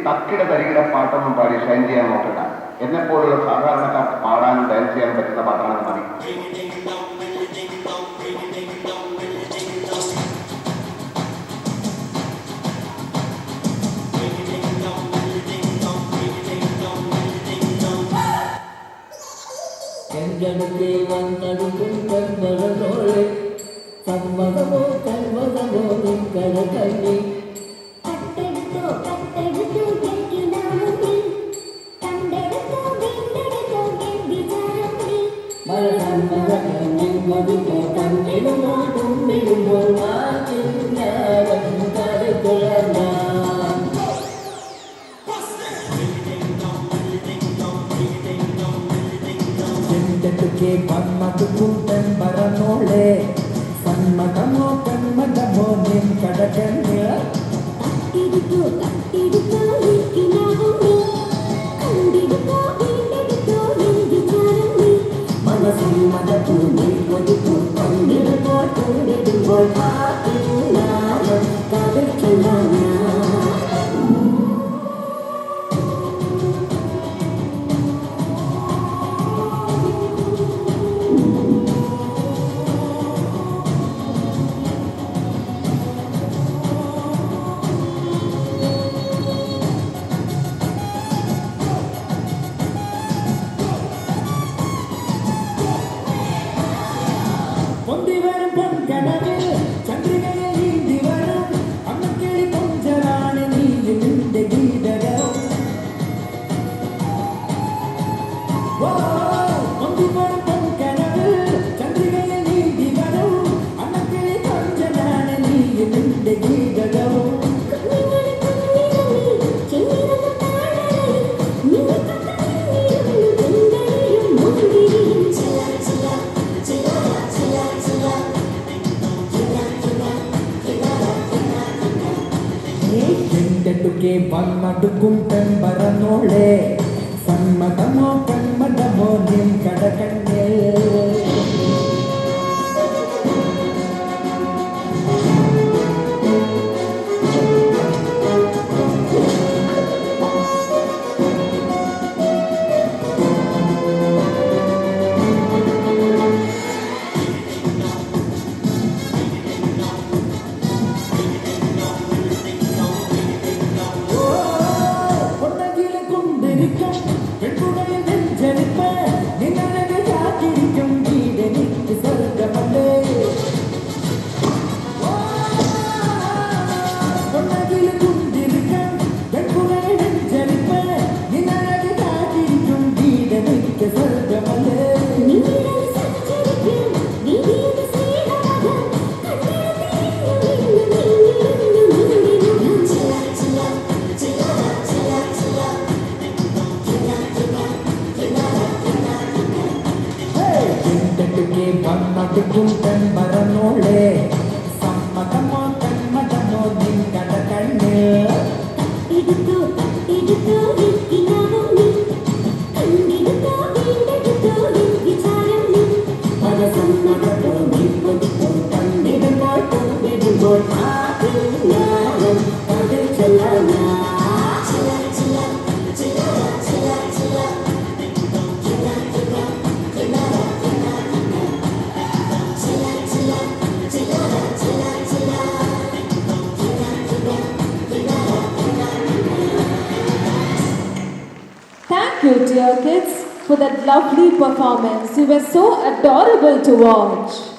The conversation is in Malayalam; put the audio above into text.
തക്കിട തരികിട പാട്ടൊന്നും പാടി ഷൈൻ ചെയ്യാൻ നോക്കണ്ട. എന്നെപ്പോലുള്ള സാധാരണക്കാർക്ക് പാടാനും ഡാൻസ് ചെയ്യാൻ പറ്റുന്ന പാട്ടാണെന്ന് മതി. സമ്മതമോ കന്മതമോ നിക്കട കണ്ണി കൂട്ടൻ പറന്നോളെ സന്മതമോ കന്മതമോ നിൻ കടകണ്യ മനസ്സിൽ മതപ്പൂമി കൊതിപ്പൂ കണ്ണിടുമ്പോൾ കൊണ്ടിടുമ്പോൾ വന്നടുക്കും പെമ്പറന്നോളെ സമ്മതമോ കന്മതമോ നിൻ കടകണ്ണേ വന്നടുക്കും പെമ്പറന്നോളെ സമ്മതമോ കന്മതമോ നിൻ കടകണ്ണേ Thank you, dear kids, for that lovely performance. You were so adorable to watch.